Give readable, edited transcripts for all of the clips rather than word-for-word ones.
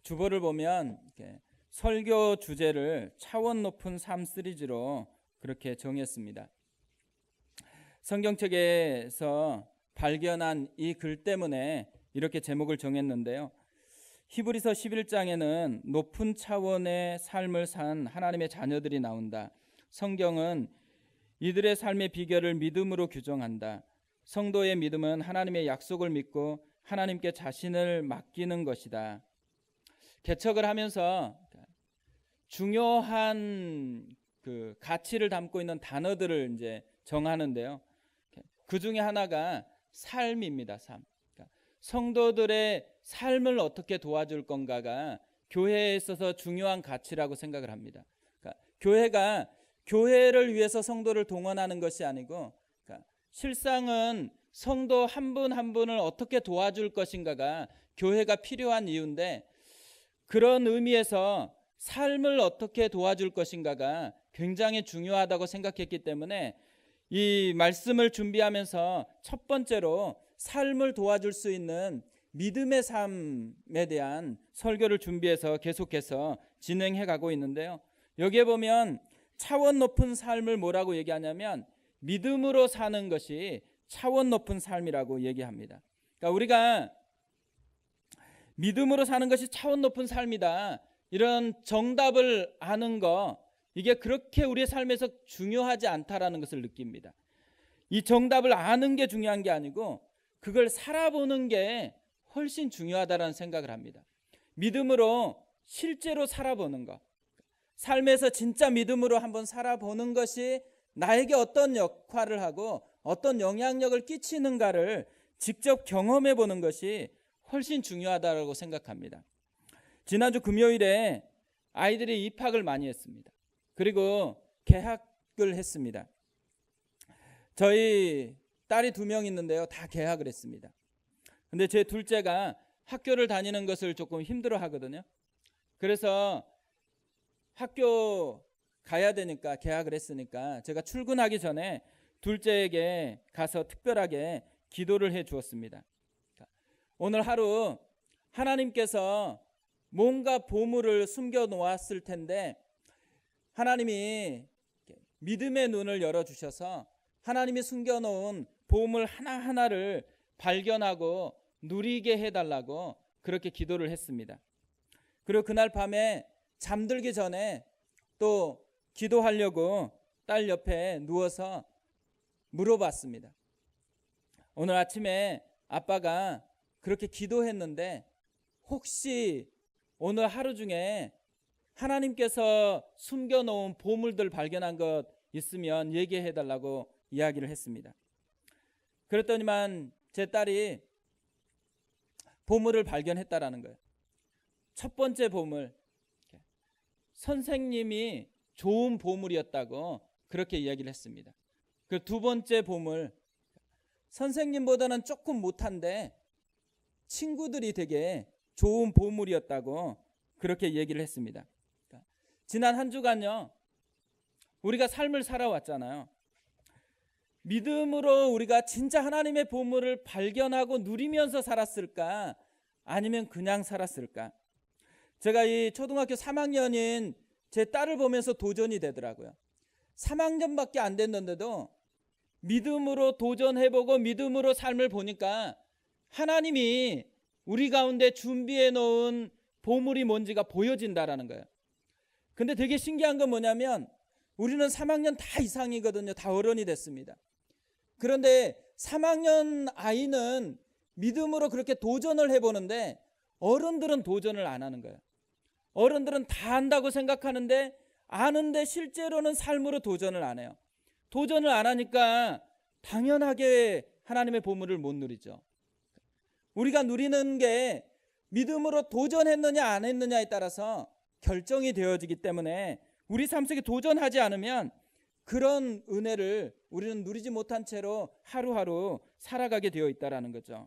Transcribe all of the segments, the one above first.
주보를 보면 설교 주제를 차원 높은 삶 시리즈로 그렇게 정했습니다. 성경책에서 발견한 이 글 때문에 이렇게 제목을 정했는데요. 히브리서 11장에는 높은 차원의 삶을 산 하나님의 자녀들이 나온다. 성경은 이들의 삶의 비결을 믿음으로 규정한다. 성도의 믿음은 하나님의 약속을 믿고 하나님께 자신을 맡기는 것이다. 개척을 하면서 중요한 그 가치를 담고 있는 단어들을 이제 정하는데요. 그 중에 하나가 삶입니다. 삶. 성도들의 삶을 어떻게 도와줄 건가가 교회에 있어서 중요한 가치라고 생각을 합니다. 교회가 교회를 위해서 성도를 동원하는 것이 아니고 실상은 성도 한 분 한 분을 어떻게 도와줄 것인가가 교회가 필요한 이유인데, 그런 의미에서 삶을 어떻게 도와줄 것인가가 굉장히 중요하다고 생각했기 때문에 이 말씀을 준비하면서 첫 번째로 삶을 도와줄 수 있는 믿음의 삶에 대한 설교를 준비해서 계속해서 진행해 가고 있는데요. 여기에 보면 차원 높은 삶을 뭐라고 얘기하냐면 믿음으로 사는 것이 차원 높은 삶이라고 얘기합니다. 그러니까 우리가 믿음으로 사는 것이 차원 높은 삶이다, 이런 정답을 아는 거, 이게 그렇게 우리의 삶에서 중요하지 않다라는 것을 느낍니다. 이 정답을 아는 게 중요한 게 아니고 그걸 살아보는 게 훨씬 중요하다라는 생각을 합니다. 믿음으로 실제로 살아보는 것, 삶에서 진짜 믿음으로 한번 살아보는 것이 나에게 어떤 역할을 하고 어떤 영향력을 끼치는가를 직접 경험해 보는 것이 훨씬 중요하다고 생각합니다. 지난주 금요일에 아이들이 입학을 많이 했습니다. 그리고 개학을 했습니다. 저희 딸이 2명 있는데요, 다 개학을 했습니다. 근데 제 둘째가 학교를 다니는 것을 조금 힘들어 하거든요. 그래서 학교 가야 되니까, 개학을 했으니까 제가 출근하기 전에 둘째에게 가서 특별하게 기도를 해 주었습니다. 오늘 하루 하나님께서 뭔가 보물을 숨겨 놓았을 텐데 하나님이 믿음의 눈을 열어주셔서 하나님이 숨겨놓은 보물 하나하나를 발견하고 누리게 해달라고 그렇게 기도를 했습니다. 그리고 그날 밤에 잠들기 전에 또 기도하려고 딸 옆에 누워서 물어봤습니다. 오늘 아침에 아빠가 그렇게 기도했는데 혹시 오늘 하루 중에 하나님께서 숨겨놓은 보물들 발견한 것 있으면 얘기해달라고 이야기를 했습니다. 그랬더니만 제 딸이 보물을 발견했다라는 거예요. 첫 번째 보물, 선생님이 좋은 보물이었다고 그렇게 이야기를 했습니다. 그 두 번째 보물, 선생님보다는 조금 못한데 친구들이 되게 좋은 보물이었다고 그렇게 얘기를 했습니다. 지난 한 주간요, 우리가 삶을 살아왔잖아요. 믿음으로 우리가 진짜 하나님의 보물을 발견하고 누리면서 살았을까, 아니면 그냥 살았을까? 제가 이 초등학교 3학년인 제 딸을 보면서 도전이 되더라고요. 3학년밖에 안 됐는데도 믿음으로 도전해보고 믿음으로 삶을 보니까 하나님이 우리 가운데 준비해 놓은 보물이 뭔지가 보여진다라는 거예요. 근데 되게 신기한 건 뭐냐면 우리는 3학년 다 이상이거든요. 다 어른이 됐습니다. 그런데 3학년 아이는 믿음으로 그렇게 도전을 해보는데 어른들은 도전을 안 하는 거예요. 어른들은 다 안다고 생각하는데 아는데 실제로는 삶으로 도전을 안 해요. 도전을 안 하니까 당연하게 하나님의 보물을 못 누리죠. 우리가 누리는 게 믿음으로 도전했느냐 안 했느냐에 따라서 결정이 되어지기 때문에 우리 삶 속에 도전하지 않으면 그런 은혜를 우리는 누리지 못한 채로 하루하루 살아가게 되어 있다는 거죠.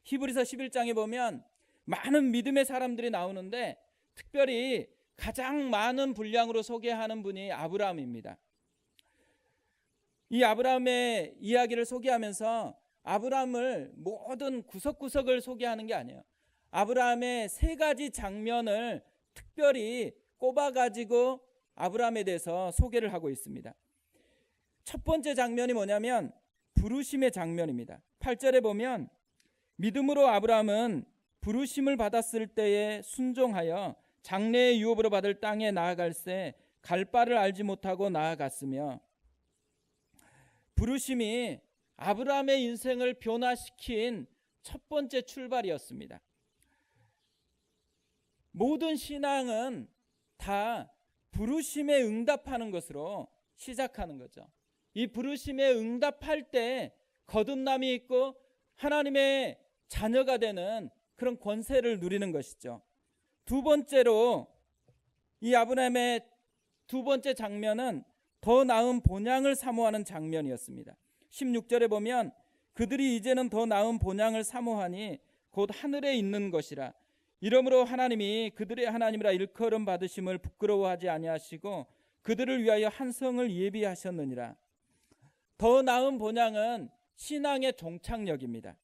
히브리서 11장에 보면 많은 믿음의 사람들이 나오는데 특별히 가장 많은 분량으로 소개하는 분이 아브라함입니다. 이 아브라함의 이야기를 소개하면서 아브라함을 모든 구석구석을 소개하는 게 아니에요. 아브라함의 세 가지 장면을 특별히 꼽아가지고 아브라함에 대해서 소개를 하고 있습니다. 첫 번째 장면이 뭐냐면 부르심의 장면입니다. 8절에 보면 믿음으로 아브라함은 부르심을 받았을 때에 순종하여 장래의 유업으로 받을 땅에 나아갈새 갈 바를 알지 못하고 나아갔으며, 부르심이 아브라함의 인생을 변화시킨 첫 번째 출발이었습니다. 모든 신앙은 다 부르심에 응답하는 것으로 시작하는 거죠. 이 부르심에 응답할 때 거듭남이 있고 하나님의 자녀가 되는 그런 권세를 누리는 것이죠. 두 번째로 이 아브라함의 두 번째 장면은 더 나은 본향을 사모하는 장면이었습니다. 16절에 보면 그들이 이제는 더 나은 본향을 사모하니 곧 하늘에 있는 것이라. 이러므로 하나님이 그들의 하나님이라 일컬음 받으심을 부끄러워하지 아니하시고 그들을 위하여 한 성을 예비하셨느니라. 더 나은 본향은 신앙의 종착역입니다.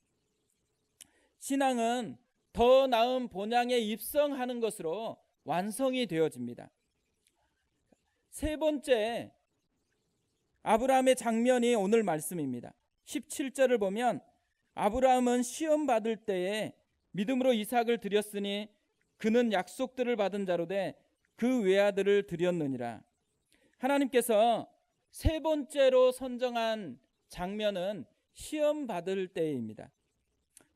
신앙은 더 나은 본향에 입성하는 것으로 완성이 되어집니다. 세 번째 아브라함의 장면이 오늘 말씀입니다. 17절을 보면 아브라함은 시험 받을 때에 믿음으로 이삭을 드렸으니 그는 약속들을 받은 자로 돼 그 외아들을 드렸느니라. 하나님께서 세 번째로 선정한 장면은 시험 받을 때입니다.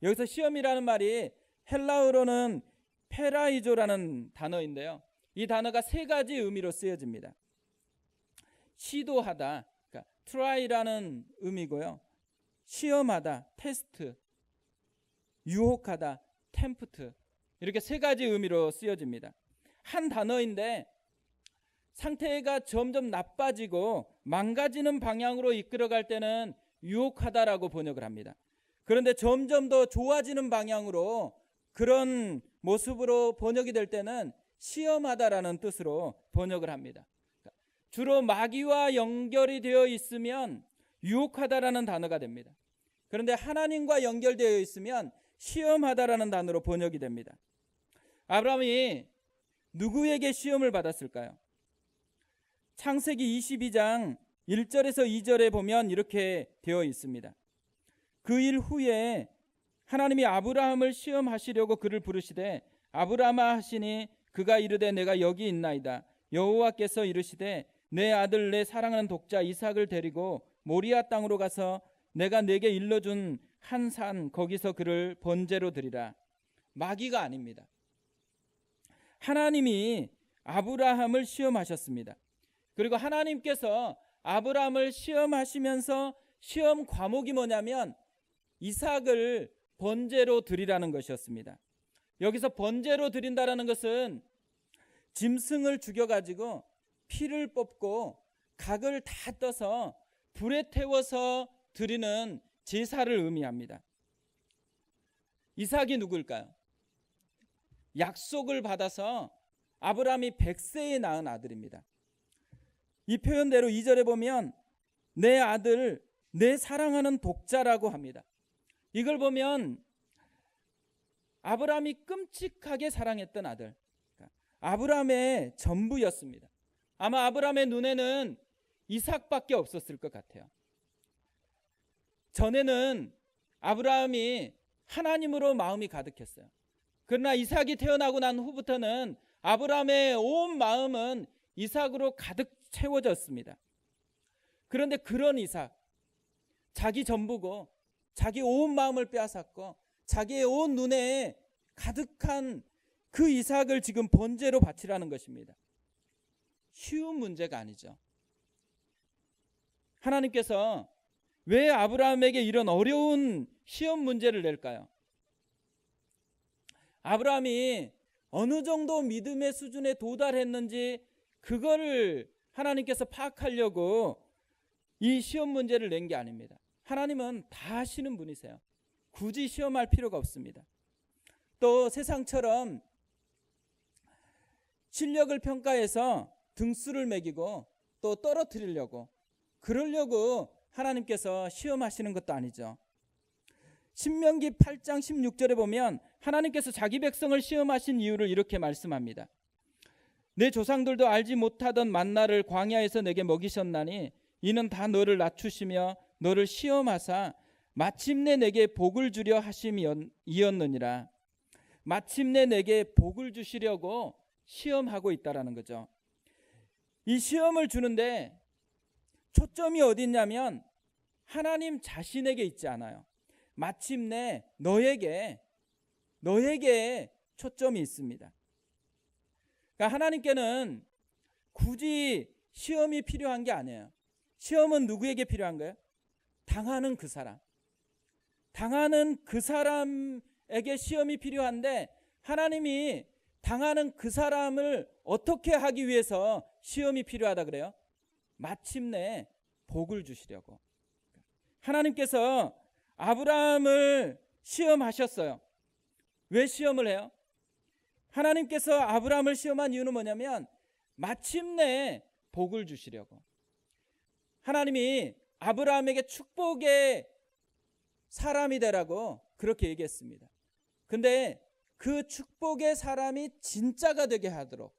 여기서 시험이라는 말이 헬라어로는 페라이조라는 단어인데요. 이 단어가 세 가지 의미로 쓰여집니다. 시도하다, 그러니까 try라는 의미고요. 시험하다, 테스트, 유혹하다, 템프트, 이렇게 세 가지 의미로 쓰여집니다. 한 단어인데 상태가 점점 나빠지고 망가지는 방향으로 이끌어갈 때는 유혹하다라고 번역을 합니다. 그런데 점점 더 좋아지는 방향으로 그런 모습으로 번역이 될 때는 시험하다라는 뜻으로 번역을 합니다. 주로 마귀와 연결이 되어 있으면 유혹하다라는 단어가 됩니다. 그런데 하나님과 연결되어 있으면 시험하다라는 단어로 번역이 됩니다. 아브라함이 누구에게 시험을 받았을까요? 창세기 22장 1절에서 2절에 보면 이렇게 되어 있습니다. 그 일 후에 하나님이 아브라함을 시험하시려고 그를 부르시되 아브라함아 하시니 그가 이르되 내가 여기 있나이다. 여호와께서 이르시되 내 아들 내 사랑하는 독자 이삭을 데리고 모리아 땅으로 가서 내가 내게 일러준 한 산 거기서 그를 번제로 드리라. 마귀가 아닙니다. 하나님이 아브라함을 시험하셨습니다. 그리고 하나님께서 아브라함을 시험하시면서 시험 과목이 뭐냐면 이삭을 번제로 드리라는 것이었습니다. 여기서 번제로 드린다라는 것은 짐승을 죽여가지고 피를 뽑고 각을 다 떠서 불에 태워서 드리는 제사를 의미합니다. 이삭이 누구일까요? 약속을 받아서 아브라함이 100세에 낳은 아들입니다. 이 표현대로 2절에 보면 내 아들 내 사랑하는 독자라고 합니다. 이걸 보면 아브라함이 끔찍하게 사랑했던 아들, 아브라함의 전부였습니다. 아마 아브라함의 눈에는 이삭밖에 없었을 것 같아요. 전에는 아브라함이 하나님으로 마음이 가득했어요. 그러나 이삭이 태어나고 난 후부터는 아브라함의 온 마음은 이삭으로 가득 채워졌습니다. 그런데 그런 이삭, 자기 전부고 자기 온 마음을 빼앗았고 자기의 온 눈에 가득한 그 이삭을 지금 번제로 바치라는 것입니다. 쉬운 문제가 아니죠. 하나님께서 왜 아브라함에게 이런 어려운 시험 문제를 낼까요? 아브라함이 어느 정도 믿음의 수준에 도달했는지 그거를 하나님께서 파악하려고 이 시험 문제를 낸 게 아닙니다. 하나님은 다 아시는 분이세요. 굳이 시험할 필요가 없습니다. 또 세상처럼 실력을 평가해서 등수를 매기고 또 떨어뜨리려고 그러려고 하나님께서 시험하시는 것도 아니죠. 신명기 8장 16절에 보면 하나님께서 자기 백성을 시험하신 이유를 이렇게 말씀합니다. 내 조상들도 알지 못하던 만나를 광야에서 내게 먹이셨나니 이는 다 너를 낮추시며 너를 시험하사 마침내 내게 복을 주려 하심이었느니라. 마침내 내게 복을 주시려고 시험하고 있다라는 거죠. 이 시험을 주는데 초점이 어디 있냐면 하나님 자신에게 있지 않아요. 마침내 너에게 초점이 있습니다. 그러니까 하나님께는 굳이 시험이 필요한 게 아니에요. 시험은 누구에게 필요한 거예요? 당하는 그 사람에게 시험이 필요한데 하나님이 당하는 그 사람을 어떻게 하기 위해서 시험이 필요하다 그래요? 마침내 복을 주시려고. 하나님께서 아브라함을 시험하셨어요. 왜 시험을 해요? 하나님께서 아브라함을 시험한 이유는 뭐냐면 마침내 복을 주시려고. 하나님이 아브라함에게 축복의 사람이 되라고 그렇게 얘기했습니다. 근데 그 축복의 사람이 진짜가 되게 하도록,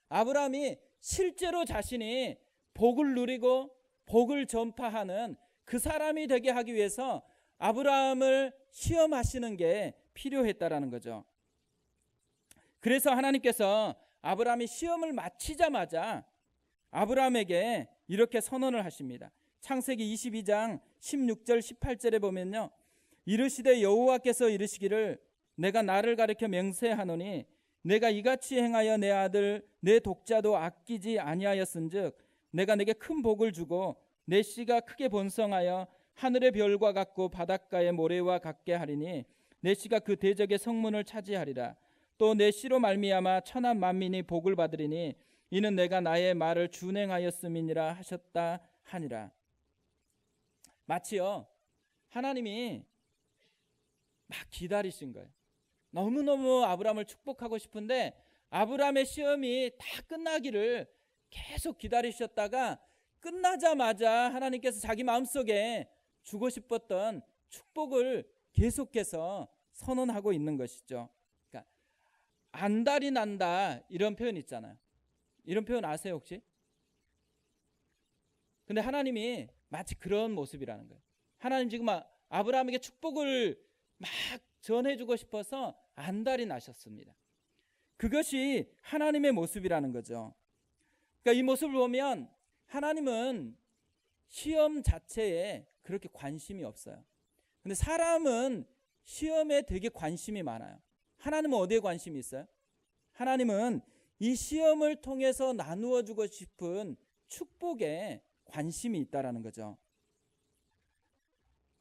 아브라함이 실제로 자신이 복을 누리고 복을 전파하는 그 사람이 되게 하기 위해서 아브라함을 시험하시는 게 필요했다라는 거죠. 그래서 하나님께서 아브라함이 시험을 마치자마자 아브라함에게 이렇게 선언을 하십니다. 창세기 22장 16절 18절에 보면요, 이르시되 여호와께서 이르시기를 내가 나를 가리켜 맹세하노니 내가 이같이 행하여 내 아들 내 독자도 아끼지 아니하였은즉 내가 내게 큰 복을 주고 내 씨가 크게 번성하여 하늘의 별과 같고 바닷가의 모래와 같게 하리니 내 씨가 그 대적의 성문을 차지하리라. 또 내 씨로 말미암아 천하 만민이 복을 받으리니 이는 내가 나의 말을 준행하였음이니라 하셨다 하니라. 마치요 하나님이 막 기다리신 거예요. 너무너무 아브라함을 축복하고 싶은데 아브라함의 시험이 다 끝나기를 계속 기다리셨다가 끝나자마자 하나님께서 자기 마음속에 주고 싶었던 축복을 계속해서 선언하고 있는 것이죠. 그러니까 안달이 난다 이런 표현 있잖아요. 이런 표현 아세요 혹시? 근데 하나님이 마치 그런 모습이라는 거예요. 하나님 지금 아브라함에게 축복을 막 전해주고 싶어서 안달이 나셨습니다. 그것이 하나님의 모습이라는 거죠. 그러니까 이 모습을 보면 하나님은 시험 자체에 그렇게 관심이 없어요. 근데 사람은 시험에 되게 관심이 많아요. 하나님은 어디에 관심이 있어요? 하나님은 이 시험을 통해서 나누어 주고 싶은 축복에 관심이 있다라는 거죠.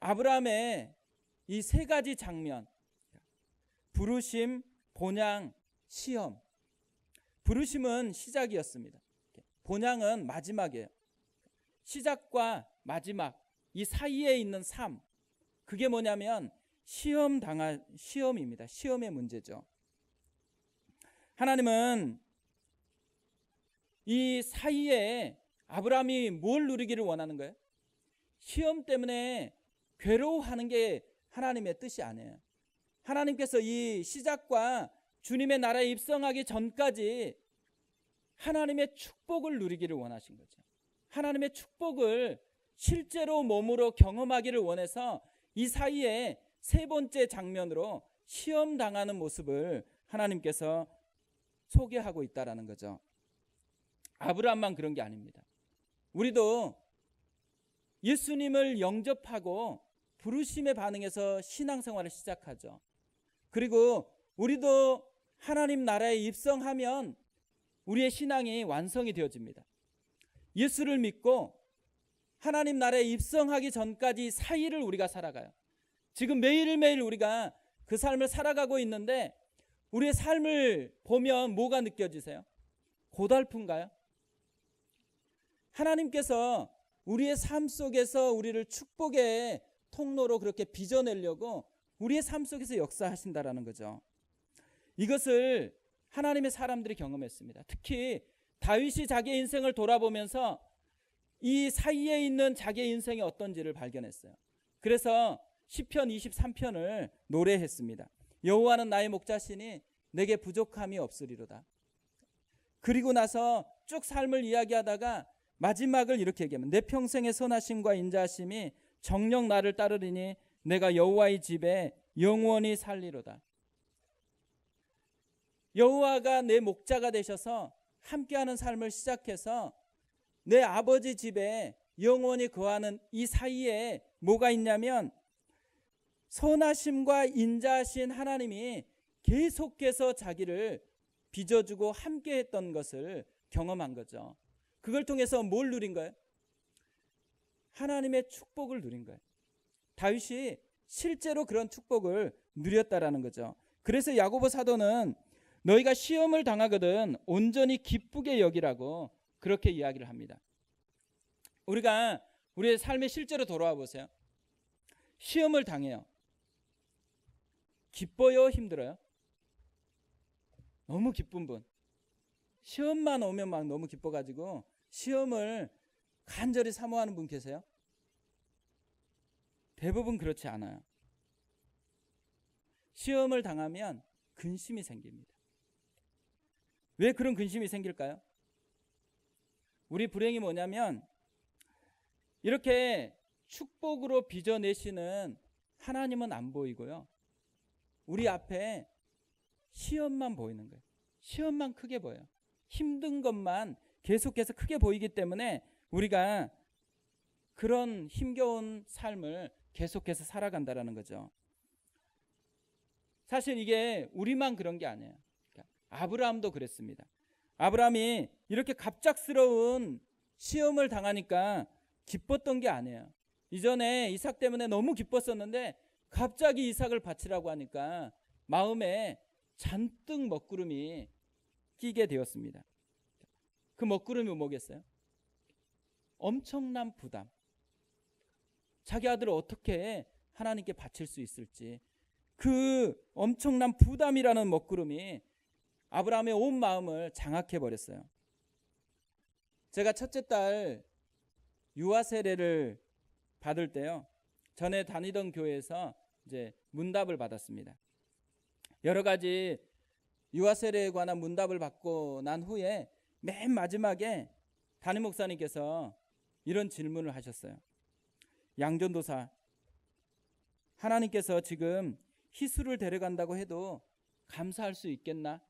아브라함의 이 세 가지 장면, 부르심, 본향, 시험. 부르심은 시작이었습니다. 본향은 마지막이에요. 시작과 마지막 이 사이에 있는 삶, 그게 뭐냐면 시험입니다. 시험의 문제죠. 하나님은 이 사이에 아브라함이 뭘 누리기를 원하는 거예요? 시험 때문에 괴로워하는 게 하나님의 뜻이 아니에요. 하나님께서 이 시작과 주님의 나라에 입성하기 전까지 하나님의 축복을 누리기를 원하신 거죠. 하나님의 축복을 실제로 몸으로 경험하기를 원해서 이 사이에 세 번째 장면으로 시험 당하는 모습을 하나님께서 소개하고 있다라는 거죠. 아브라함만 그런 게 아닙니다. 우리도 예수님을 영접하고 부르심에 반응해서 신앙생활을 시작하죠. 그리고 우리도 하나님 나라에 입성하면 우리의 신앙이 완성이 되어집니다. 예수를 믿고 하나님 나라에 입성하기 전까지 사이를 우리가 살아가요. 지금 매일매일 우리가 그 삶을 살아가고 있는데 우리의 삶을 보면 뭐가 느껴지세요? 고달픈가요? 하나님께서 우리의 삶 속에서 우리를 축복의 통로로 그렇게 빚어내려고 우리의 삶 속에서 역사하신다라는 거죠. 이것을 하나님의 사람들이 경험했습니다. 특히 다윗이 자기의 인생을 돌아보면서 이 사이에 있는 자기의 인생이 어떤지를 발견했어요. 그래서 시편 23편을 노래했습니다. 여호와는 나의 목자시니 내게 부족함이 없으리로다. 그리고 나서 쭉 삶을 이야기하다가 마지막을 이렇게 얘기하면 내 평생의 선하심과 인자하심이 정녕 나를 따르리니 내가 여호와의 집에 영원히 살리로다. 여호와가 내 목자가 되셔서 함께하는 삶을 시작해서 내 아버지 집에 영원히 거하는 이 사이에 뭐가 있냐면 선하심과 인자하신 하나님이 계속해서 자기를 빚어주고 함께했던 것을 경험한 거죠. 그걸 통해서 뭘 누린 거예요? 하나님의 축복을 누린 거예요. 다윗이 실제로 그런 축복을 누렸다라는 거죠. 그래서 야고보 사도는 너희가 시험을 당하거든 온전히 기쁘게 여기라고 그렇게 이야기를 합니다. 우리가 우리의 삶에 실제로 돌아와 보세요. 시험을 당해요. 기뻐요? 힘들어요? 너무 기쁜 분. 시험만 오면 막 너무 기뻐가지고 시험을 간절히 사모하는 분 계세요? 대부분 그렇지 않아요. 시험을 당하면 근심이 생깁니다. 왜 그런 근심이 생길까요? 우리 불행이 뭐냐면 이렇게 축복으로 빚어내시는 하나님은 안 보이고요. 우리 앞에 시험만 보이는 거예요. 시험만 크게 보여요. 힘든 것만 계속해서 크게 보이기 때문에 우리가 그런 힘겨운 삶을 계속해서 살아간다라는 거죠. 사실 이게 우리만 그런 게 아니에요. 아브라함도 그랬습니다. 아브라함이 이렇게 갑작스러운 시험을 당하니까 기뻤던 게 아니에요. 이전에 이삭 때문에 너무 기뻤었는데 갑자기 이삭을 바치라고 하니까 마음에 잔뜩 먹구름이 끼게 되었습니다. 그 먹구름이 뭐겠어요? 엄청난 부담. 자기 아들을 어떻게 하나님께 바칠 수 있을지 그 엄청난 부담이라는 먹구름이 아브라함의 온 마음을 장악해 버렸어요. 제가 첫째 딸 유아 세례를 받을 때요. 전에 다니던 교회에서 이제 문답을 받았습니다. 여러 가지 유아 세례에 관한 문답을 받고 난 후에 맨 마지막에 담임 목사님께서 이런 질문을 하셨어요. 양전도사, 하나님께서 지금 희수를 데려간다고 해도 감사할 수 있겠나?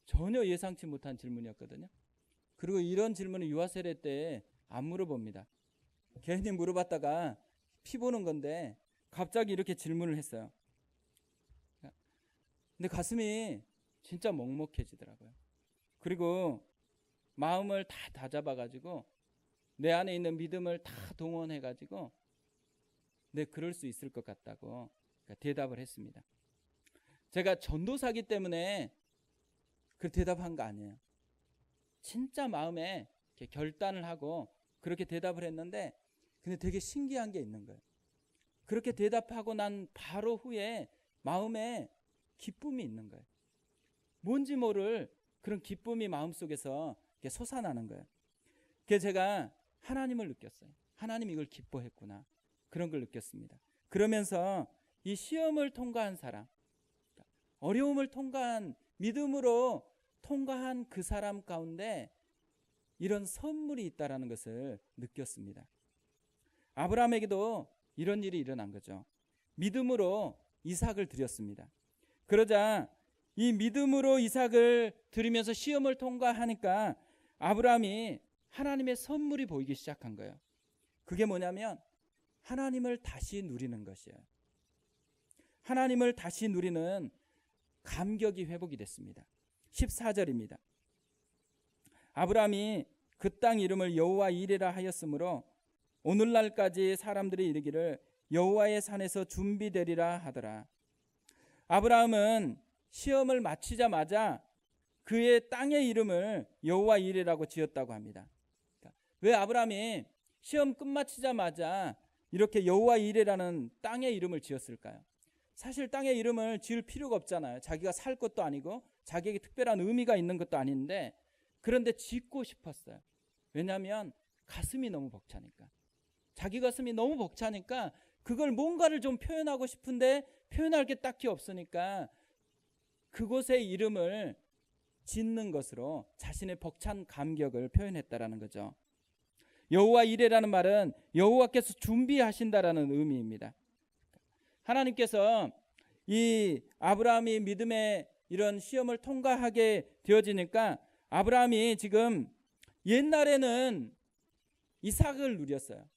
전혀 예상치 못한 질문이었거든요. 그리고 이런 질문을 유아 세례 때 안 물어봅니다. 괜히 물어봤다가 피 보는 건데 갑자기 이렇게 질문을 했어요. 근데 가슴이 진짜 먹먹해지더라고요. 그리고 마음을 다 다잡아가지고 내 안에 있는 믿음을 다 동원해가지고 네, 그럴 수 있을 것 같다고 대답을 했습니다. 제가 전도사기 때문에 그 대답한 거 아니에요. 진짜 마음에 이렇게 결단을 하고 그렇게 대답을 했는데 근데 되게 신기한 게 있는 거예요. 그렇게 대답하고 난 바로 후에 마음에 기쁨이 있는 거예요. 뭔지 모를 그런 기쁨이 마음속에서 솟아나는 거예요. 그래서 제가 하나님을 느꼈어요. 하나님이 이걸 기뻐했구나. 그런 걸 느꼈습니다. 그러면서 이 시험을 통과한 사람, 어려움을 통과한 믿음으로 통과한 그 사람 가운데 이런 선물이 있다라는 것을 느꼈습니다. 아브라함에게도 이런 일이 일어난 거죠. 믿음으로 이삭을 드렸습니다. 그러자 이 믿음으로 이삭을 드리면서 시험을 통과하니까 아브라함이 하나님의 선물이 보이기 시작한 거예요. 그게 뭐냐면 하나님을 다시 누리는 것이에요. 하나님을 다시 누리는 감격이 회복이 됐습니다. 14절입니다. 아브라함이 그 땅 이름을 여호와 이레라 하였으므로 오늘날까지 사람들이 이르기를 여호와의 산에서 준비되리라 하더라. 아브라함은 시험을 마치자마자 그의 땅의 이름을 여호와 이레라고 지었다고 합니다. 왜 아브라함이 시험 끝마치자마자 이렇게 여호와 이레라는 땅의 이름을 지었을까요? 사실 땅의 이름을 지을 필요가 없잖아요. 자기가 살 것도 아니고 자기에게 특별한 의미가 있는 것도 아닌데 그런데 짓고 싶었어요. 왜냐하면 가슴이 너무 벅차니까. 자기 가슴이 너무 벅차니까 그걸 뭔가를 좀 표현하고 싶은데 표현할 게 딱히 없으니까 그곳의 이름을 짓는 것으로 자신의 벅찬 감격을 표현했다라는 거죠. 여호와 이레라는 말은 여호와께서 준비하신다라는 의미입니다. 하나님께서 이 아브라함이 믿음의 이런 시험을 통과하게 되어지니까 아브라함이 지금 옛날에는 이삭을 누렸어요.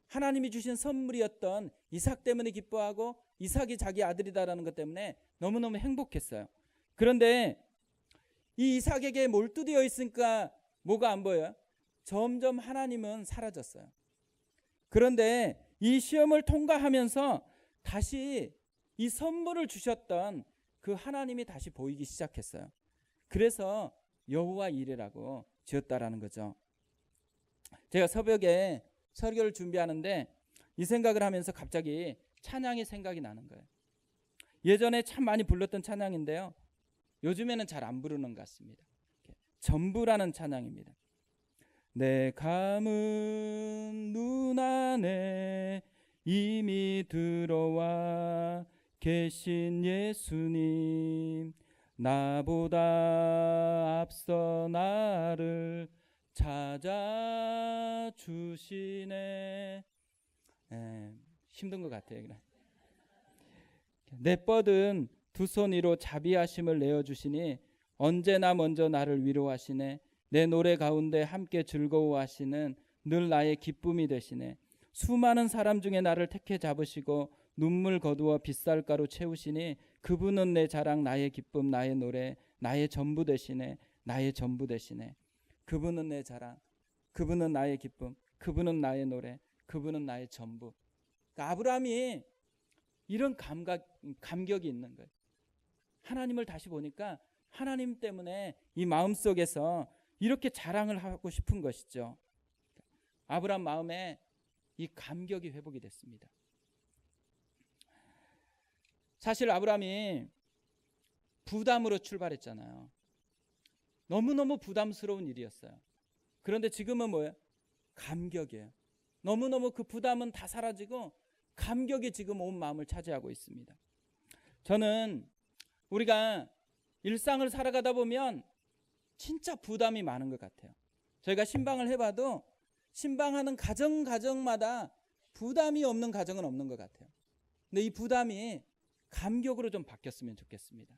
하나님이 주신 선물이었던 이삭 때문에 기뻐하고 이삭이 자기 아들이다라는 것 때문에 너무너무 행복했어요. 그런데 이 이삭에게 몰두되어 있으니까 뭐가 안 보여요? 점점 하나님은 사라졌어요. 그런데 이 시험을 통과하면서 다시 이 선물을 주셨던 그 하나님이 다시 보이기 시작했어요. 그래서 여호와 이레라고 지었다라는 거죠. 제가 새벽에 설교를 준비하는데 이 생각을 하면서 갑자기 찬양이 생각이 나는 거예요. 예전에 참 많이 불렀던 찬양인데요, 요즘에는 잘 안 부르는 것 같습니다. 전부라는 찬양입니다. 내 감은 눈 안에 이미 들어와 계신 예수님, 나보다 앞서 나를 찾아주시네. 힘든 것 같아요. 내 뻗은 두 손 위로 자비하심을 내어주시니 언제나 먼저 나를 위로하시네. 내 노래 가운데 함께 즐거워하시는 늘 나의 기쁨이 되시네. 수많은 사람 중에 나를 택해 잡으시고 눈물 거두어 빗살가루 채우시니 그분은 내 자랑, 나의 기쁨, 나의 노래, 나의 전부 되시네. 나의 전부 되시네. 그분은 내 자랑, 그분은 나의 기쁨, 그분은 나의 노래, 그분은 나의 전부. 그러니까 아브라함이 이런 감격이 있는 거예요. 하나님을 다시 보니까 하나님 때문에 이 마음속에서 이렇게 자랑을 하고 싶은 것이죠. 아브라함 마음에 이 감격이 회복이 됐습니다. 사실 아브라함이 부담으로 출발했잖아요. 너무너무 부담스러운 일이었어요. 그런데 지금은 뭐예요? 감격이에요. 너무너무 그 부담은 다 사라지고 감격이 지금 온 마음을 차지하고 있습니다. 저는 우리가 일상을 살아가다 보면 진짜 부담이 많은 것 같아요. 저희가 신방을 해봐도 신방하는 가정마다 부담이 없는 가정은 없는 것 같아요. 근데 이 부담이 감격으로 좀 바뀌었으면 좋겠습니다.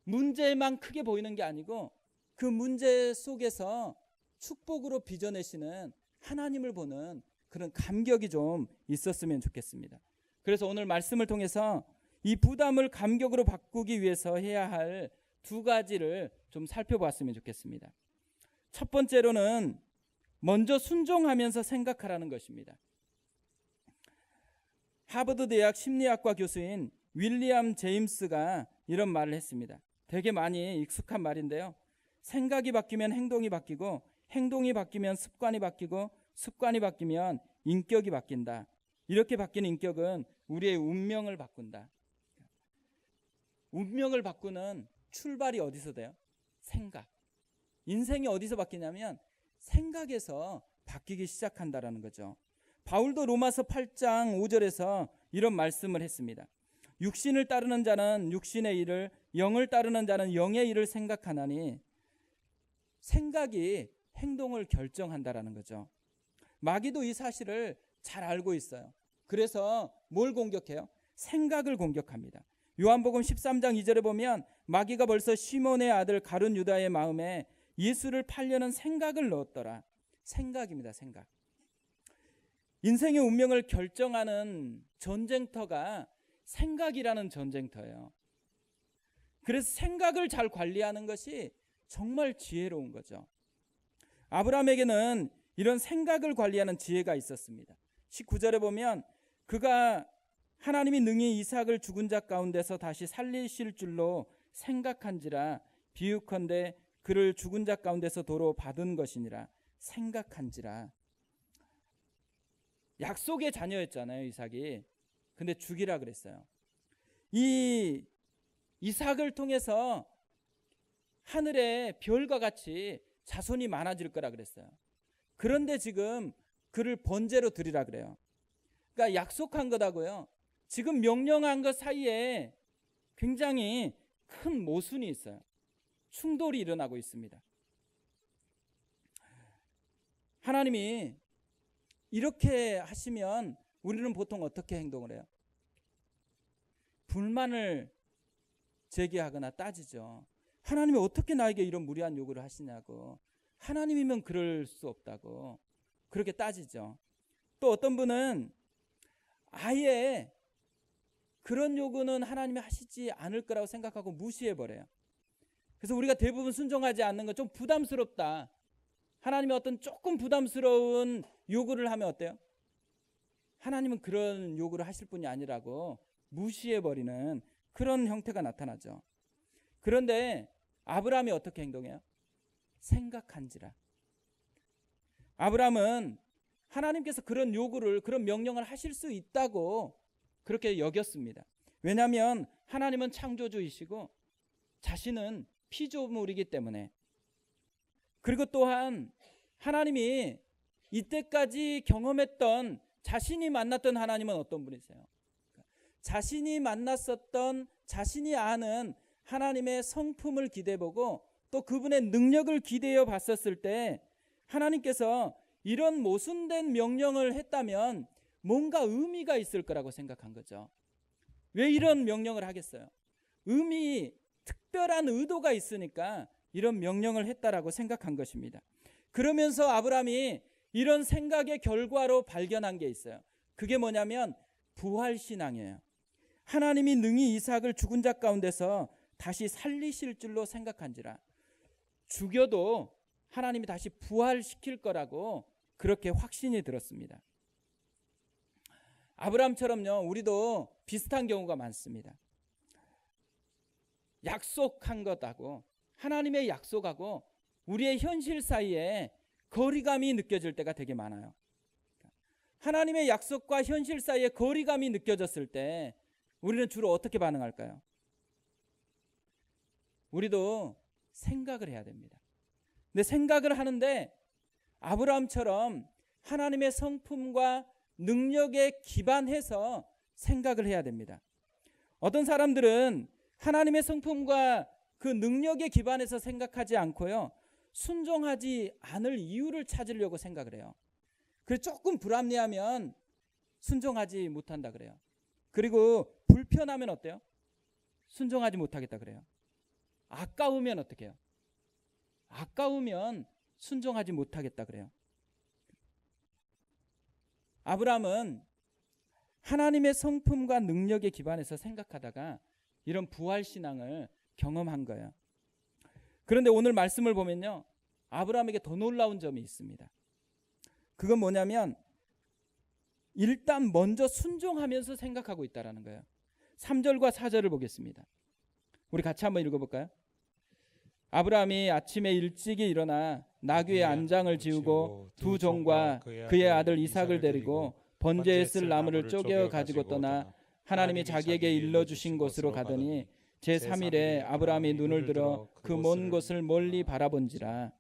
문제만 크게 보이는 게 아니고 그 문제 속에서 축복으로 빚어내시는 하나님을 보는 그런 감격이 좀 있었으면 좋겠습니다. 그래서 오늘 말씀을 통해서 이 부담을 감격으로 바꾸기 위해서 해야 할 두 가지를 좀 살펴봤으면 좋겠습니다. 첫 번째로는 먼저 순종하면서 생각하라는 것입니다. 하버드 대학 심리학과 교수인 윌리엄 제임스가 이런 말을 했습니다. 되게 많이 익숙한 말인데요, 생각이 바뀌면 행동이 바뀌고 행동이 바뀌면 습관이 바뀌고 습관이 바뀌면 인격이 바뀐다. 이렇게 바뀌는 인격은 우리의 운명을 바꾼다. 운명을 바꾸는 출발이 어디서 돼요? 생각. 인생이 어디서 바뀌냐면 생각에서 바뀌기 시작한다라는 거죠. 바울도 로마서 8장 5절에서 이런 말씀을 했습니다. 육신을 따르는 자는 육신의 일을, 영을 따르는 자는 영의 일을 생각하나니 생각이 행동을 결정한다라는 거죠. 마귀도 이 사실을 잘 알고 있어요. 그래서 뭘 공격해요? 생각을 공격합니다. 요한복음 13장 2절에 보면 마귀가 벌써 시몬의 아들 가룟 유다의 마음에 예수를 팔려는 생각을 넣었더라. 생각입니다. 생각. 인생의 운명을 결정하는 전쟁터가 생각이라는 전쟁터예요. 그래서 생각을 잘 관리하는 것이 정말 지혜로운 거죠. 아브라함에게는 이런 생각을 관리하는 지혜가 있었습니다. 19절에 보면 그가 하나님이 능히 이삭을 죽은 자 가운데서 다시 살리실 줄로 생각한지라, 비유컨대 그를 죽은 자 가운데서 도로 받은 것이니라. 생각한지라. 약속의 자녀였잖아요, 이삭이. 근데 죽이라 그랬어요. 이 이삭을 통해서 하늘의 별과 같이 자손이 많아질 거라 그랬어요. 그런데 지금 그를 번제로 드리라 그래요. 그러니까 약속한 거다고요. 지금 명령한 것 사이에 굉장히 큰 모순이 있어요. 충돌이 일어나고 있습니다. 하나님이 이렇게 하시면 우리는 보통 어떻게 행동을 해요? 불만을 제기하거나 따지죠. 하나님이 어떻게 나에게 이런 무리한 요구를 하시냐고. 하나님이면 그럴 수 없다고 그렇게 따지죠. 또 어떤 분은 아예 그런 요구는 하나님이 하시지 않을 거라고 생각하고 무시해버려요. 그래서 우리가 대부분 순종하지 않는 건 좀 부담스럽다. 하나님이 어떤 조금 부담스러운 요구를 하면 어때요? 하나님은 그런 요구를 하실 분이 아니라고 무시해버리는 그런 형태가 나타나죠. 그런데 아브라함이 어떻게 행동해요? 생각한지라. 아브라함은 하나님께서 그런 요구를, 그런 명령을 하실 수 있다고 그렇게 여겼습니다. 왜냐하면 하나님은 창조주이시고 자신은 피조물이기 때문에. 그리고 또한 하나님이 이때까지 경험했던, 자신이 만났던 하나님은 어떤 분이세요? 자신이 만났었던, 자신이 아는 하나님의 성품을 기대보고 또 그분의 능력을 기대어 봤었을 때 하나님께서 이런 모순된 명령을 했다면 뭔가 의미가 있을 거라고 생각한 거죠. 왜 이런 명령을 하겠어요? 특별한 의도가 있으니까 이런 명령을 했다라고 생각한 것입니다. 그러면서 아브라함이 이런 생각의 결과로 발견한 게 있어요. 그게 뭐냐면 부활신앙이에요. 하나님이 능히 이삭을 죽은 자 가운데서 다시 살리실 줄로 생각한지라. 죽여도 하나님이 다시 부활시킬 거라고 그렇게 확신이 들었습니다. 아브라함처럼요, 우리도 비슷한 경우가 많습니다. 약속한 것하고, 하나님의 약속하고 우리의 현실 사이에 거리감이 느껴질 때가 되게 많아요. 하나님의 약속과 현실 사이에 거리감이 느껴졌을 때 우리는 주로 어떻게 반응할까요? 우리도 생각을 해야 됩니다. 근데 생각을 하는데 아브라함처럼 하나님의 성품과 능력에 기반해서 생각을 해야 됩니다. 어떤 사람들은 하나님의 성품과 그 능력에 기반해서 생각하지 않고요, 순종하지 않을 이유를 찾으려고 생각을 해요. 그래서 조금 불합리하면 순종하지 못한다 그래요. 그리고 불편하면 어때요? 순종하지 못하겠다 그래요. 아까우면 어떻게 해요? 아까우면 순종하지 못하겠다 그래요. 아브라함은 하나님의 성품과 능력에 기반해서 생각하다가 이런 부활신앙을 경험한 거예요. 그런데 오늘 말씀을 보면요, 아브라함에게 더 놀라운 점이 있습니다. 그건 뭐냐면 일단 먼저 순종하면서 생각하고 있다는 거예요. 3절과 4절을 보겠습니다. 우리 같이 한번 읽어볼까요? 아브라함이 아침에 일찍이 일어나 나귀의 안장을 지우고 두 종과 그의 아들 이삭을 데리고 번제에 쓸 나무를 쪼개어 가지고 떠나 하나님이 자기에게 일러주신 곳으로 가더니 제3일에 아브라함이 눈을 들어 그 먼 곳을 멀리 바라본지라.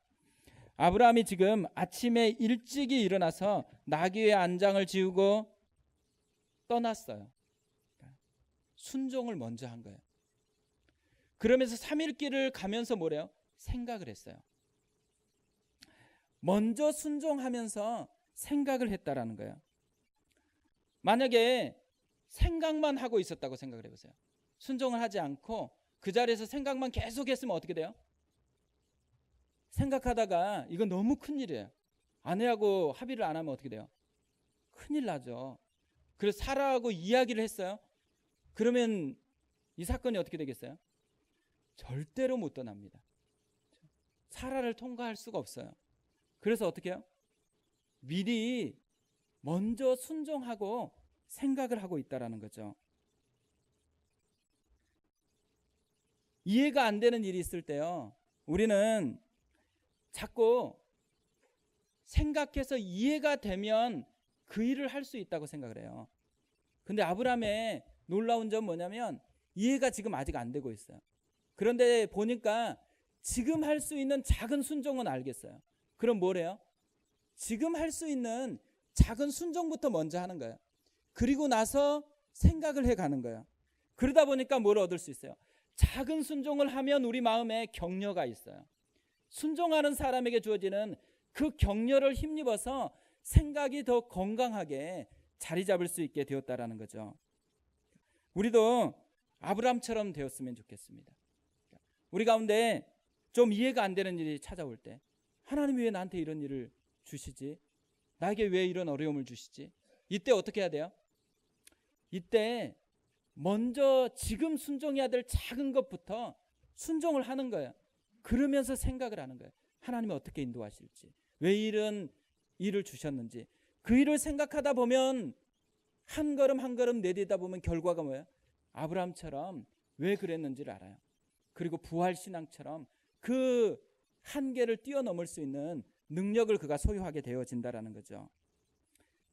아브라함이 지금 아침에 일찍이 일어나서 나귀의 안장을 지우고 떠났어요. 순종을 먼저 한 거예요. 그러면서 3일 길을 가면서 뭐래요? 생각을 했어요. 먼저 순종하면서 생각을 했다라는 거예요. 만약에 생각만 하고 있었다고 생각을 해보세요. 순종을 하지 않고 그 자리에서 생각만 계속했으면 어떻게 돼요? 생각하다가 이건 너무 큰일이에요. 아내하고 합의를 안 하면 어떻게 돼요? 큰일 나죠. 그래서 사라하고 이야기를 했어요. 그러면 이 사건이 어떻게 되겠어요? 절대로 못 떠납니다. 사라를 통과할 수가 없어요. 그래서 어떻게 해요? 미리 먼저 순종하고 생각을 하고 있다라는 거죠. 이해가 안 되는 일이 있을 때요, 우리는 자꾸 생각해서 이해가 되면 그 일을 할 수 있다고 생각을 해요. 근데 아브라함의 놀라운 점 뭐냐면 이해가 지금 아직 안 되고 있어요. 그런데 보니까 지금 할 수 있는 작은 순종은 알겠어요. 그럼 뭐래요? 지금 할 수 있는 작은 순종부터 먼저 하는 거예요. 그리고 나서 생각을 해가는 거예요. 그러다 보니까 뭘 얻을 수 있어요? 작은 순종을 하면 우리 마음에 격려가 있어요. 순종하는 사람에게 주어지는 그 격려를 힘입어서 생각이 더 건강하게 자리 잡을 수 있게 되었다라는 거죠. 우리도 아브라함처럼 되었으면 좋겠습니다. 우리 가운데 좀 이해가 안 되는 일이 찾아올 때 하나님이 왜 나한테 이런 일을 주시지? 나에게 왜 이런 어려움을 주시지? 이때 어떻게 해야 돼요? 이때 먼저 지금 순종해야 될 작은 것부터 순종을 하는 거예요. 그러면서 생각을 하는 거예요. 하나님이 어떻게 인도하실지, 왜 이런 일을 주셨는지. 그 일을 생각하다 보면 한 걸음 한 걸음 내딛다 보면 결과가 뭐예요? 아브라함처럼 왜 그랬는지를 알아요. 그리고 부활신앙처럼 그 한계를 뛰어넘을 수 있는 능력을 그가 소유하게 되어진다라는 거죠.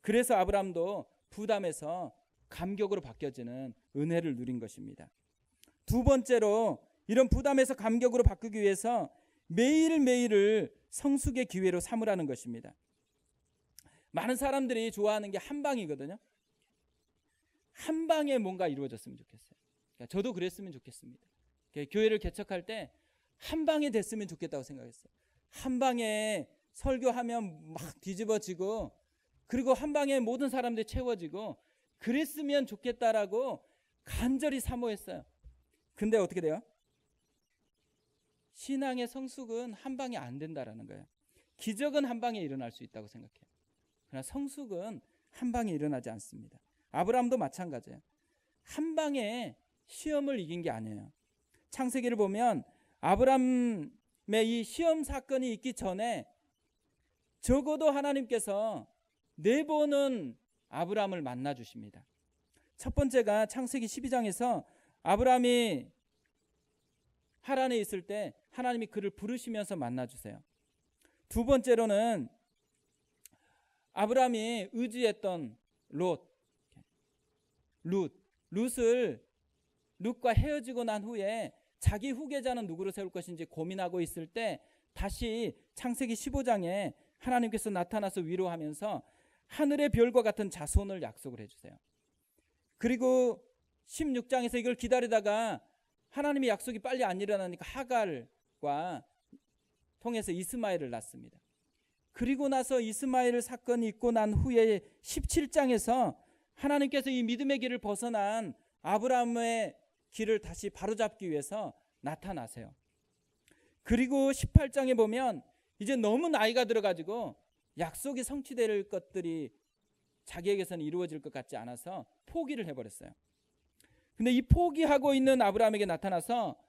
그래서 아브라함도 부담에서 감격으로 바뀌어지는 은혜를 누린 것입니다. 두 번째로 이런 부담에서 감격으로 바꾸기 위해서 매일매일을 성숙의 기회로 삼으라는 것입니다. 많은 사람들이 좋아하는 게 한방이거든요. 한방에 뭔가 이루어졌으면 좋겠어요. 그러니까 저도 그랬으면 좋겠습니다. 교회를 개척할 때 한방에 됐으면 좋겠다고 생각했어요. 한방에 설교하면 막 뒤집어지고, 그리고 한방에 모든 사람들이 채워지고, 그랬으면 좋겠다라고 간절히 사모했어요. 근데 어떻게 돼요? 신앙의 성숙은 한방에 안 된다라는 거예요. 기적은 한방에 일어날 수 있다고 생각해요. 그러나 성숙은 한방에 일어나지 않습니다. 아브라함도 마찬가지예요. 한방에 시험을 이긴 게 아니에요. 창세기를 보면 아브라함의 이 시험 사건이 있기 전에 적어도 하나님께서 4번은 아브라함을 만나 주십니다. 첫 번째가 창세기 12장에서 아브라함이 하란에 있을 때 하나님이 그를 부르시면서 만나 주세요. 두 번째로는 아브라함이 의지했던 룻과 헤어지고 난 후에 자기 후계자는 누구로 세울 것인지 고민하고 있을 때 다시 창세기 15장에 하나님께서 나타나서 위로하면서 하늘의 별과 같은 자손을 약속을 해주세요. 그리고 16장에서 이걸 기다리다가 하나님의 약속이 빨리 안 일어나니까 하갈과 통해서 이스마엘을 낳습니다. 그리고 나서 이스마엘 사건이 있고 난 후에 17장에서 하나님께서 이 믿음의 길을 벗어난 아브라함의 길을 다시 바로잡기 위해서 나타나세요. 그리고 18장에 보면 이제 너무 나이가 들어가지고 약속이 성취될 것들이 자기에게서는 이루어질 것 같지 않아서 포기를 해버렸어요. 근데 이 포기하고 있는 아브라함에게 나타나서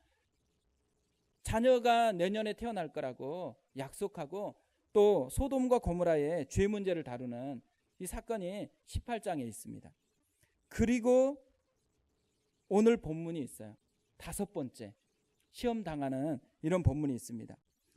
자녀가 내년에 태어날 거라고 약속하고 또 소돔과 고모라의 죄 문제를 다루는 이 사건이 18장에 있습니다. 그리고 오늘 본문이 있어요. 5번째 시험 당하는 이런 본문이 있습니다.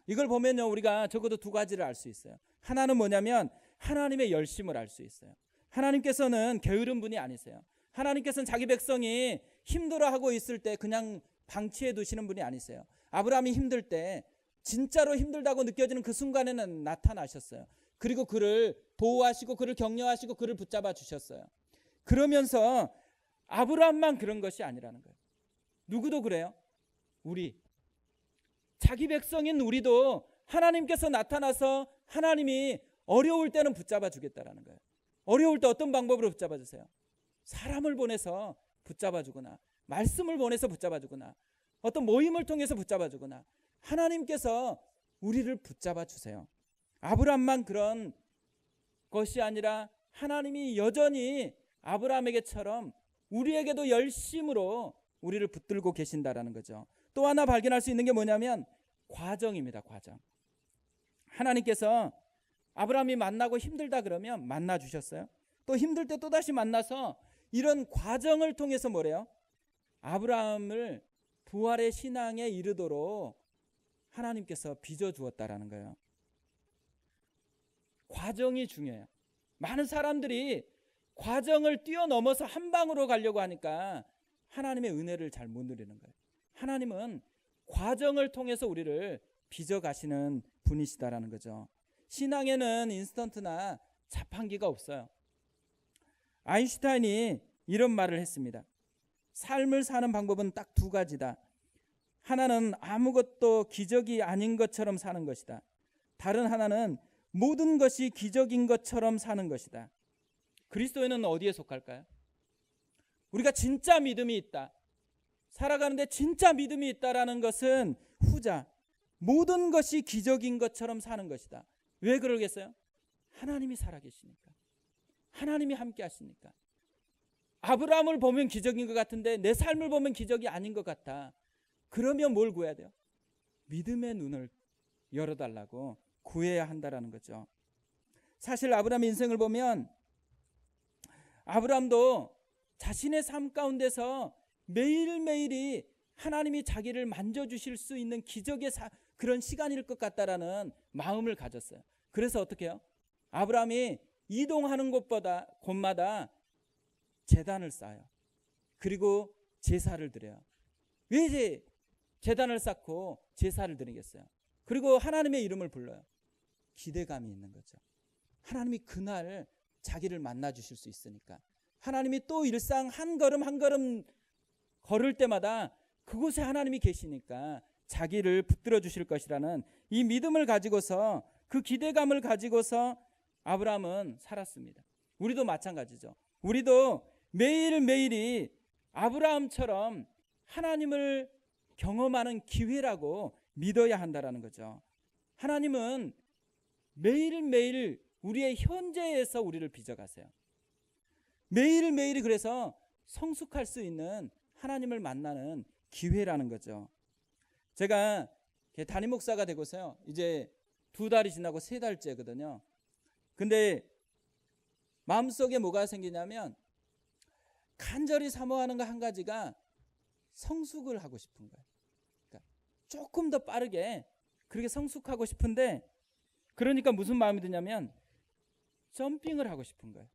이걸 보면요, 우리가 적어도 2가지를 알 수 있어요. 하나는 뭐냐면 하나님의 열심을 알 수 있어요. 하나님께서는 게으른 분이 아니세요. 하나님께서는 자기 백성이 힘들어하고 있을 때 그냥 방치해 두시는 분이 아니세요. 아브라함이 힘들 때 진짜로 힘들다고 느껴지는 그 순간에는 나타나셨어요. 그리고 그를 보호하시고 그를 격려하시고 그를 붙잡아 주셨어요. 그러면서 아브라함만 그런 것이 아니라는 거예요. 누구도 그래요. 우리 자기 백성인 우리도 하나님께서 나타나서 하나님이 어려울 때는 붙잡아 주겠다라는 거예요. 어려울 때 어떤 방법으로 붙잡아 주세요? 사람을 보내서 붙잡아 주거나 말씀을 보내서 붙잡아 주거나 어떤 모임을 통해서 붙잡아 주거나 하나님께서 우리를 붙잡아 주세요. 아브라함만 그런 것이 아니라 하나님이 여전히 아브라함에게처럼 우리에게도 열심으로 우리를 붙들고 계신다라는 거죠. 또 하나 발견할 수 있는 게 뭐냐면 과정입니다. 과정. 하나님께서 아브라함이 만나고 힘들다 그러면 만나 주셨어요. 또 힘들 때 또다시 만나서 이런 과정을 통해서 뭐래요? 아브라함을 부활의 신앙에 이르도록 하나님께서 빚어주었다라는 거예요. 과정이 중요해요. 많은 사람들이 과정을 뛰어넘어서 한 방으로 가려고 하니까 하나님의 은혜를 잘 못 누리는 거예요. 하나님은 과정을 통해서 우리를 빚어가시는 분이시다라는 거죠. 신앙에는 인스턴트나 자판기가 없어요. 아인슈타인이 이런 말을 했습니다. 삶을 사는 방법은 딱 두 가지다. 하나는 아무것도 기적이 아닌 것처럼 사는 것이다. 다른 하나는 모든 것이 기적인 것처럼 사는 것이다. 그리스도인은 어디에 속할까요? 우리가 진짜 믿음이 있다, 살아가는데 진짜 믿음이 있다라는 것은 후자, 모든 것이 기적인 것처럼 사는 것이다. 왜 그러겠어요? 하나님이 살아계시니까, 하나님이 함께 하시니까. 아브라함을 보면 기적인 것 같은데 내 삶을 보면 기적이 아닌 것 같아. 그러면 뭘 구해야 돼요? 믿음의 눈을 열어달라고 구해야 한다라는 거죠. 사실 아브라함의 인생을 보면 아브라함도 자신의 삶 가운데서 매일매일이 하나님이 자기를 만져주실 수 있는 기적의 그런 시간일 것 같다라는 마음을 가졌어요. 그래서 어떻게 해요? 아브라함이 이동하는 곳마다 제단을 쌓아요. 그리고 제사를 드려요. 왜 이제 제단을 쌓고 제사를 드리겠어요? 그리고 하나님의 이름을 불러요. 기대감이 있는 거죠. 하나님이 그날 자기를 만나 주실 수 있으니까. 하나님이 또 일상 한 걸음 한 걸음 걸을 때마다 그곳에 하나님이 계시니까 자기를 붙들어 주실 것이라는 이 믿음을 가지고서, 그 기대감을 가지고서 아브라함은 살았습니다. 우리도 마찬가지죠. 우리도 매일매일이 아브라함처럼 하나님을 경험하는 기회라고 믿어야 한다라는 거죠. 하나님은 매일매일 우리의 현재에서 우리를 빚어가세요. 매일매일이 그래서 성숙할 수 있는 하나님을 만나는 기회라는 거죠. 제가 담임 목사가 되고서요, 이제 2달이 지나고 3달째거든요. 근데 마음속에 뭐가 생기냐면 간절히 사모하는 거 한 가지가 성숙을 하고 싶은 거예요. 그러니까 조금 더 빠르게 그렇게 성숙하고 싶은데, 그러니까 무슨 마음이 드냐면 점핑을 하고 싶은 거예요.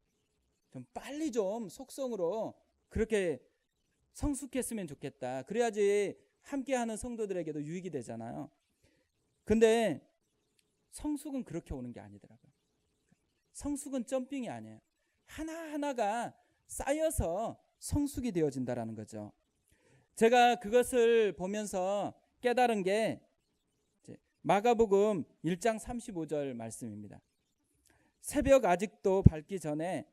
좀 빨리 좀 속성으로 그렇게 성숙했으면 좋겠다. 그래야지 함께하는 성도들에게도 유익이 되잖아요. 근데 성숙은 그렇게 오는 게 아니더라고요. 성숙은 점핑이 아니에요. 하나하나가 쌓여서 성숙이 되어진다라는 거죠. 제가 그것을 보면서 깨달은 게 마가복음 1장 35절 말씀입니다. 새벽 아직도 밝기 전에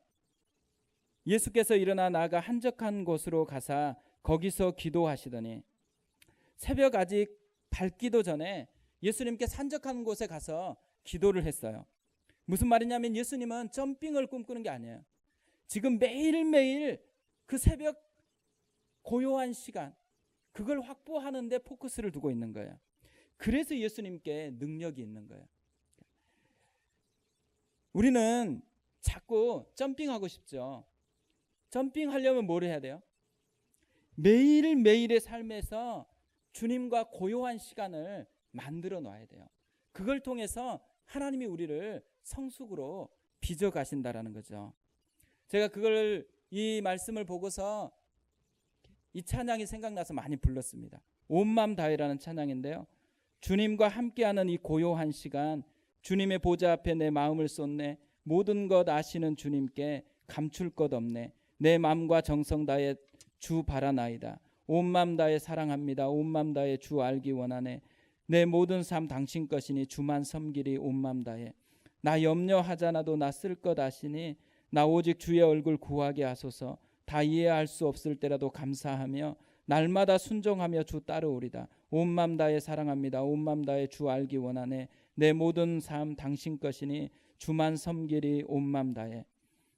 예수께서 일어나 나가 한적한 곳으로 가사 거기서 기도하시더니, 새벽 아직 밝기도 전에 예수님께 한적한 곳에 가서 기도를 했어요. 무슨 말이냐면 예수님은 점핑을 꿈꾸는 게 아니에요. 지금 매일매일 그 새벽 고요한 시간, 그걸 확보하는 데 포커스를 두고 있는 거예요. 그래서 예수님께 능력이 있는 거예요. 우리는 자꾸 점핑하고 싶죠. 점핑하려면 뭘 해야 돼요? 매일매일의 삶에서 주님과 고요한 시간을 만들어 놔야 돼요. 그걸 통해서 하나님이 우리를 성숙으로 빚어 가신다라는 거죠. 제가 그걸, 이 말씀을 보고서 이 찬양이 생각나서 많이 불렀습니다. 온 맘 다해라는 찬양인데요, 주님과 함께하는 이 고요한 시간, 주님의 보좌 앞에 내 마음을 쏟네. 모든 것 아시는 주님께 감출 것 없네. 내 마음과 정성 다해 주 바라나이다. 온 맘 다해 사랑합니다. 온 맘 다해 주 알기 원하네. 내 모든 삶 당신 것이니 주만 섬기리 온 맘 다해. 나 염려하잖아도 나 쓸 것 아시니 나 오직 주의 얼굴 구하게 하소서. 다 이해할 수 없을 때라도 감사하며 날마다 순종하며 주 따르오리다. 온 맘 다해 사랑합니다. 온 맘 다해 주 알기 원하네. 내 모든 삶 당신 것이니 주만 섬기리 온 맘 다해.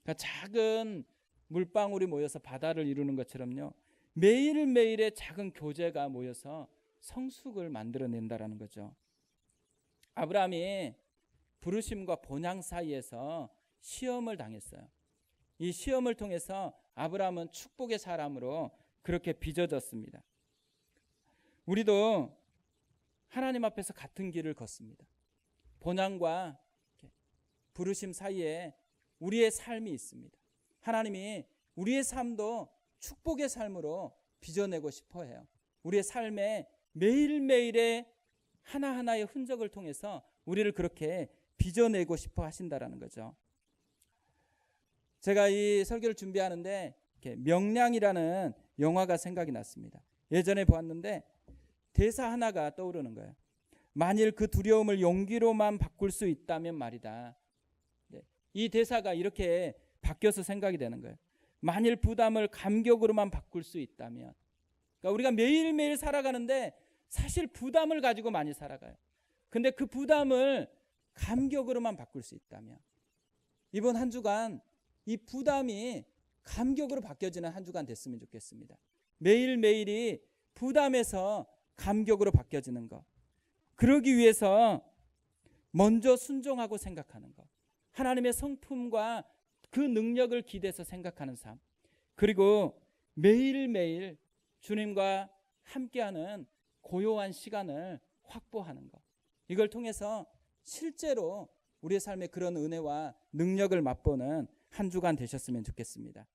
그러니까 작은 물방울이 모여서 바다를 이루는 것처럼요, 매일매일의 작은 교제가 모여서 성숙을 만들어낸다라는 거죠. 아브라함이 부르심과 본향 사이에서 시험을 당했어요. 이 시험을 통해서 아브라함은 축복의 사람으로 그렇게 빚어졌습니다. 우리도 하나님 앞에서 같은 길을 걷습니다. 본향과 부르심 사이에 우리의 삶이 있습니다. 하나님이 우리의 삶도 축복의 삶으로 빚어내고 싶어 해요. 우리의 삶에 매일매일의 하나하나의 흔적을 통해서 우리를 그렇게 빚어내고 싶어 하신다라는 거죠. 제가 이 설교를 준비하는데 명량이라는 영화가 생각이 났습니다. 예전에 보았는데 대사 하나가 떠오르는 거예요. 만일 그 두려움을 용기로만 바꿀 수 있다면 말이다. 이 대사가 이렇게 바뀌어서 생각이 되는 거예요. 만일 부담을 감격으로만 바꿀 수 있다면. 그러니까 우리가 매일매일 살아가는데 사실 부담을 가지고 많이 살아가요. 근데 그 부담을 감격으로만 바꿀 수 있다면, 이번 한 주간 이 부담이 감격으로 바뀌어지는 한 주간 됐으면 좋겠습니다. 매일매일이 부담에서 감격으로 바뀌어지는 것. 그러기 위해서 먼저 순종하고 생각하는 것. 하나님의 성품과 그 능력을 기대서 생각하는 삶. 그리고 매일매일 주님과 함께하는 고요한 시간을 확보하는 것. 이걸 통해서 실제로 우리의 삶에 그런 은혜와 능력을 맛보는 한 주간 되셨으면 좋겠습니다.